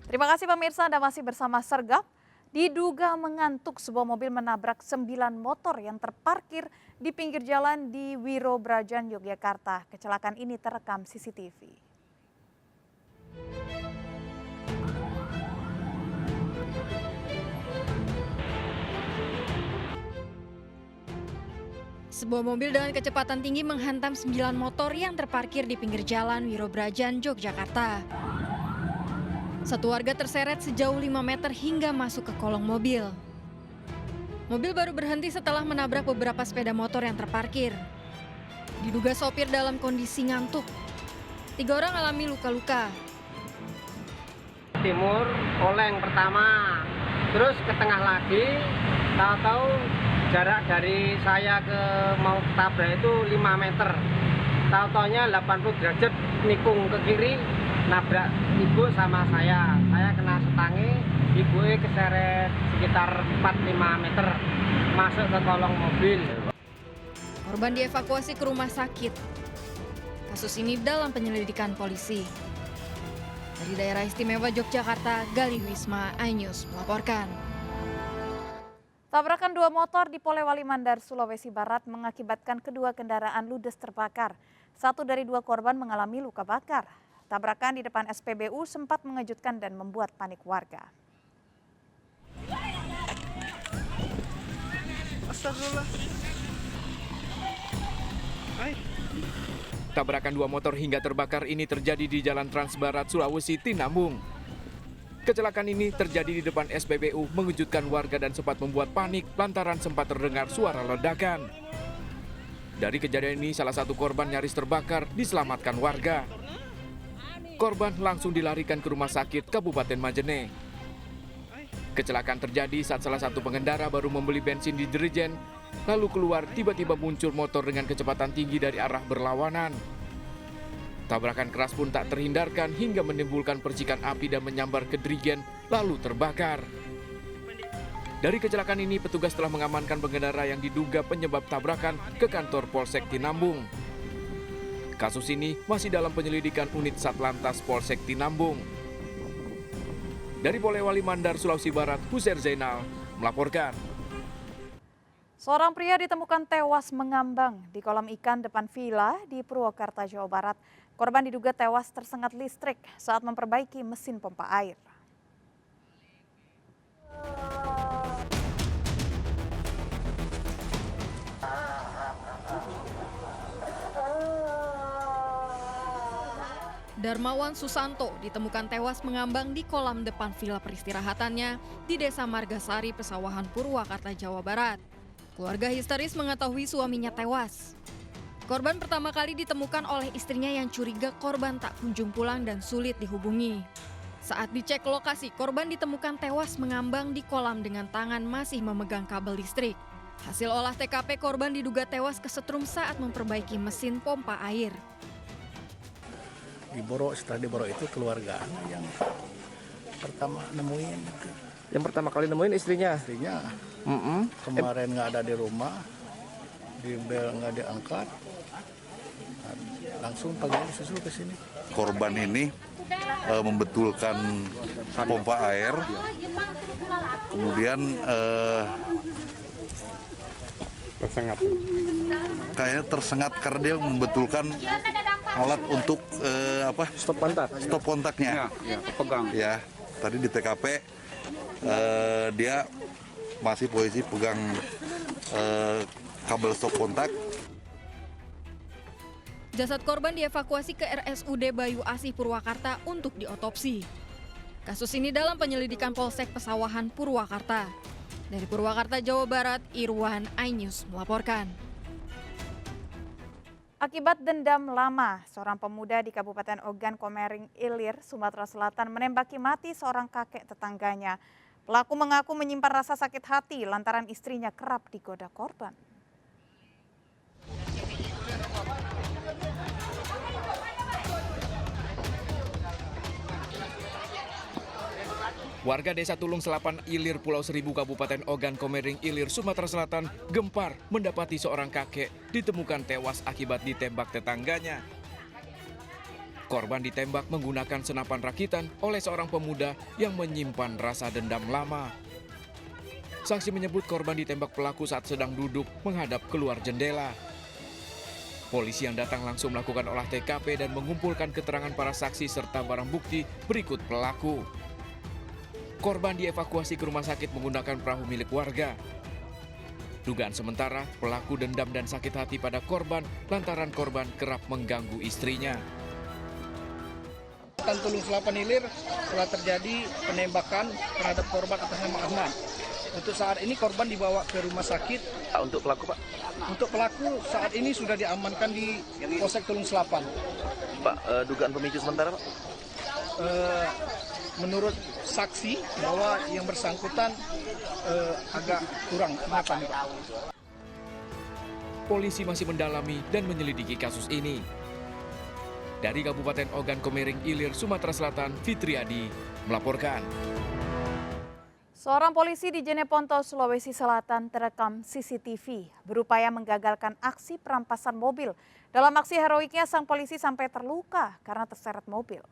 Terima kasih pemirsa, Anda masih bersama Sergap. Diduga mengantuk, sebuah mobil menabrak 9 motor yang terparkir di pinggir jalan di Wiro Brajan, Yogyakarta. Kecelakaan ini terekam CCTV. Sebuah mobil dengan kecepatan tinggi menghantam 9 motor yang terparkir di pinggir jalan Wiro Brajan, Yogyakarta. Satu warga terseret sejauh 5 meter hingga masuk ke kolong mobil. Mobil baru berhenti setelah menabrak beberapa sepeda motor yang terparkir. Diduga sopir dalam kondisi ngantuk. 3 orang alami luka-luka. Timur, oleng pertama, terus ke tengah lagi, tahu-tahu jarak dari saya ke mau tabrak itu 5 meter. Tahu-taunya 80 derajat nikung ke kiri, nabrak ibu sama saya kena setangi, ibunya keseret sekitar 4-5 meter masuk ke kolong mobil. Korban dievakuasi ke rumah sakit. Kasus ini dalam penyelidikan polisi. Dari Daerah Istimewa Yogyakarta, Gali Wisma, iNews melaporkan. Tabrakan 2 motor di Polewali Mandar, Sulawesi Barat mengakibatkan kedua kendaraan ludes terbakar. 1 dari 2 korban mengalami luka bakar. Tabrakan di depan SPBU sempat mengejutkan dan membuat panik warga. Astagfirullah. Tabrakan 2 motor hingga terbakar ini terjadi di Jalan Trans Barat, Sulawesi Tinambung. Kecelakaan ini terjadi di depan SPBU mengejutkan warga dan sempat membuat panik lantaran sempat terdengar suara ledakan. Dari kejadian ini salah satu korban nyaris terbakar diselamatkan warga. Korban langsung dilarikan ke rumah sakit Kabupaten Majene. Kecelakaan terjadi saat salah satu pengendara baru membeli bensin di Jerigen, lalu keluar tiba-tiba muncul motor dengan kecepatan tinggi dari arah berlawanan. Tabrakan keras pun tak terhindarkan hingga menimbulkan percikan api dan menyambar ke Jerigen lalu terbakar. Dari kecelakaan ini petugas telah mengamankan pengendara yang diduga penyebab tabrakan ke kantor Polsek Tinambung. Kasus ini masih dalam penyelidikan unit Satlantas Polsek Tinambung. Dari Polewali Mandar, Sulawesi Barat, Huser Zainal melaporkan. Seorang pria ditemukan tewas mengambang di kolam ikan depan villa di Purwakarta, Jawa Barat. Korban diduga tewas tersengat listrik saat memperbaiki mesin pompa air. Darmawan Susanto ditemukan tewas mengambang di kolam depan villa peristirahatannya di Desa Margasari, Pesawahan, Purwakarta, Jawa Barat. Keluarga histeris mengetahui suaminya tewas. Korban pertama kali ditemukan oleh istrinya yang curiga korban tak kunjung pulang dan sulit dihubungi. Saat dicek lokasi, korban ditemukan tewas mengambang di kolam dengan tangan masih memegang kabel listrik. Hasil olah TKP, korban diduga tewas kesetrum saat memperbaiki mesin pompa air. Setelah diborok itu keluarga yang pertama nemuin. Yang pertama kali nemuin istrinya? Istrinya kemarin nggak ada di rumah, di bel nggak diangkat, langsung pagi ini susul ke sini. Korban ini membetulkan pompa air, kemudian kayaknya tersengat karena dia membetulkan alat untuk stop kontaknya. Ya, pegang. Ya, tadi di TKP dia masih posisi pegang kabel stop kontak. Jasad korban dievakuasi ke RSUD Bayu Asih Purwakarta untuk diotopsi. Kasus ini dalam penyelidikan Polsek Pesawahan Purwakarta. Dari Purwakarta, Jawa Barat, Irwan, iNews melaporkan. Akibat dendam lama, seorang pemuda di Kabupaten Ogan Komering Ilir, Sumatera Selatan menembaki mati seorang kakek tetangganya. Pelaku mengaku menyimpan rasa sakit hati lantaran istrinya kerap digoda korban. Warga Desa Tulung Selapan Ilir, Pulau Seribu, Kabupaten Ogan Komering Ilir, Sumatera Selatan gempar mendapati seorang kakek ditemukan tewas akibat ditembak tetangganya. Korban ditembak menggunakan senapan rakitan oleh seorang pemuda yang menyimpan rasa dendam lama. Saksi menyebut korban ditembak pelaku saat sedang duduk menghadap keluar jendela. Polisi yang datang langsung melakukan olah TKP dan mengumpulkan keterangan para saksi serta barang bukti berikut pelaku. Korban dievakuasi ke rumah sakit menggunakan perahu milik warga. Dugaan sementara, pelaku dendam dan sakit hati pada korban lantaran korban kerap mengganggu istrinya. Tulung Selapan Ilir telah terjadi penembakan terhadap korban atas nama Ahmad. Untuk saat ini korban dibawa ke rumah sakit. Untuk pelaku, Pak? Untuk pelaku saat ini sudah diamankan di Polsek Tulung Selapan. Pak, dugaan pemicu sementara, Pak? Menurut saksi bahwa yang bersangkutan agak kurang ingatan. Polisi masih mendalami dan menyelidiki kasus ini. Dari Kabupaten Ogan Komering Ilir, Sumatera Selatan, Fitriadi melaporkan. Seorang polisi di Jeneponto, Sulawesi Selatan terekam CCTV berupaya menggagalkan aksi perampasan mobil. Dalam aksi heroiknya, sang polisi sampai terluka karena terseret mobil.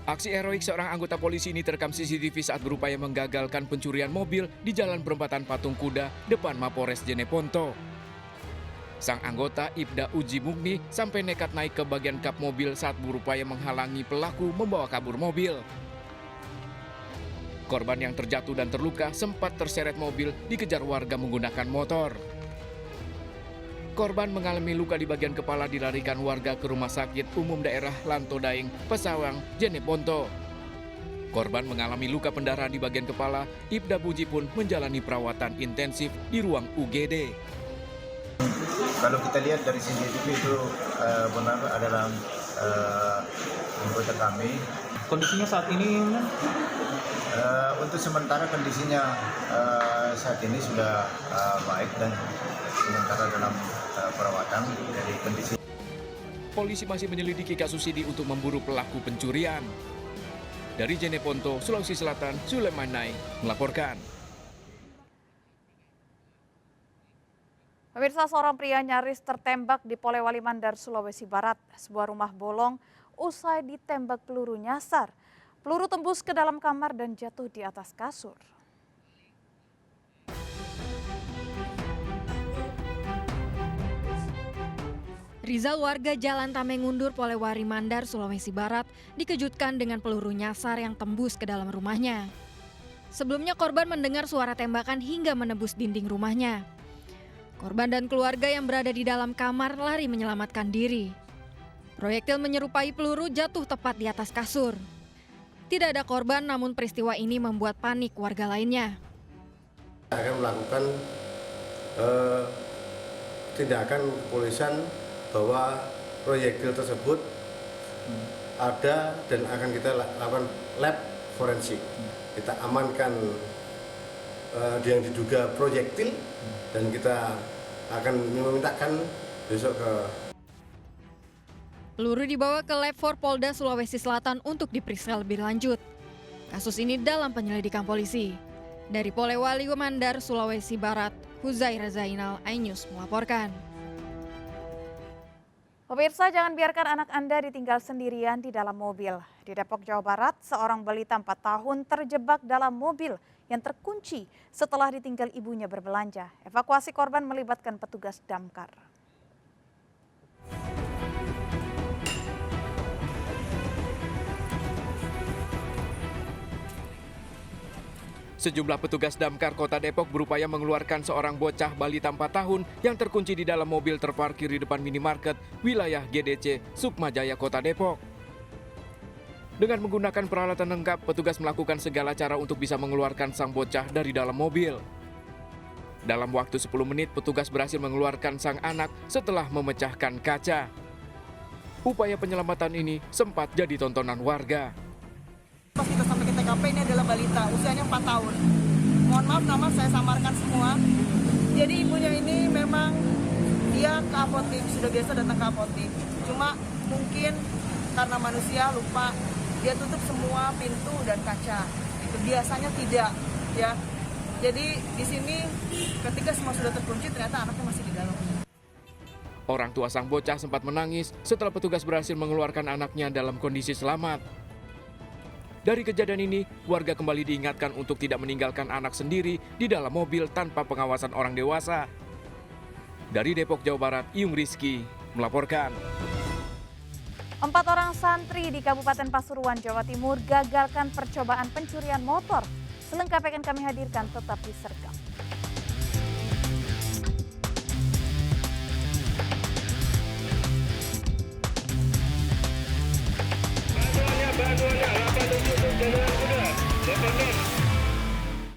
Aksi heroik seorang anggota polisi ini terekam CCTV saat berupaya menggagalkan pencurian mobil di Jalan Perempatan Patung Kuda depan Mapores Jeneponto. Sang anggota Ibda Uji Mugni sampai nekat naik ke bagian kap mobil saat berupaya menghalangi pelaku membawa kabur mobil. Korban yang terjatuh dan terluka sempat terseret mobil dikejar warga menggunakan motor. Korban mengalami luka di bagian kepala dilarikan warga ke Rumah Sakit Umum Daerah Lanto Daeng, Pesawang, Jeneponto. Korban mengalami luka pendarahan di bagian kepala, Ibda Buji pun menjalani perawatan intensif di ruang UGD. Kalau kita lihat dari CCTV itu benar adalah anggota kami. Kondisinya saat ini? Untuk sementara kondisinya saat ini sudah baik dan sementara dalam perawatan dari kondisi. Polisi masih menyelidiki kasus ini untuk memburu pelaku pencurian. Dari Jeneponto, Sulawesi Selatan, Sulaiman Nai melaporkan. Pemirsa, seorang pria nyaris tertembak di Polewali Mandar, Sulawesi Barat. Sebuah rumah bolong usai ditembak peluru nyasar. Peluru tembus ke dalam kamar dan jatuh di atas kasur. Rizal, warga Jalan Tamengundur, Polewali Mandar, Sulawesi Barat, dikejutkan dengan peluru nyasar yang tembus ke dalam rumahnya. Sebelumnya korban mendengar suara tembakan hingga menembus dinding rumahnya. Korban dan keluarga yang berada di dalam kamar lari menyelamatkan diri. Proyektil menyerupai peluru jatuh tepat di atas kasur. Tidak ada korban, namun peristiwa ini membuat panik warga lainnya. Akan melakukan tindakan kepolisian bahwa proyektil tersebut ada dan akan kita lakukan lab forensik. Kita amankan yang diduga proyektil dan kita akan memintakan besok ke. Peluru dibawa ke Lab 4 Polda Sulawesi Selatan untuk diperiksa lebih lanjut. Kasus ini dalam penyelidikan polisi. Dari Polewali Mandar, Sulawesi Barat, Huzaira Zainal, iNews melaporkan. Pemirsa, jangan biarkan anak Anda ditinggal sendirian di dalam mobil. Di Depok, Jawa Barat, seorang balita 4 tahun terjebak dalam mobil yang terkunci setelah ditinggal ibunya berbelanja. Evakuasi korban melibatkan petugas damkar. Sejumlah petugas damkar Kota Depok berupaya mengeluarkan seorang bocah balita 4 tahun yang terkunci di dalam mobil terparkir di depan minimarket wilayah GDC Sukmajaya, Kota Depok. Dengan menggunakan peralatan lengkap, petugas melakukan segala cara untuk bisa mengeluarkan sang bocah dari dalam mobil. Dalam waktu 10 menit, petugas berhasil mengeluarkan sang anak setelah memecahkan kaca. Upaya penyelamatan ini sempat jadi tontonan warga. Pas kita sampai ke TKP, ini adalah balita, usianya 4 tahun. Mohon maaf, nama saya samarkan semua. Jadi ibunya ini memang dia ke apotek, sudah biasa datang ke apotek. Cuma mungkin karena manusia lupa, dia tutup semua pintu dan kaca. Itu biasanya tidak, ya. Jadi di sini ketika semua sudah terkunci, ternyata anaknya masih di dalam. Orang tua sang bocah sempat menangis setelah petugas berhasil mengeluarkan anaknya dalam kondisi selamat. Dari kejadian ini, warga kembali diingatkan untuk tidak meninggalkan anak sendiri di dalam mobil tanpa pengawasan orang dewasa. Dari Depok, Jawa Barat, Iyung Rizky melaporkan. 4 orang santri di Kabupaten Pasuruan, Jawa Timur gagalkan percobaan pencurian motor. Selengkapnya akan kami hadirkan, tetap di Sergap.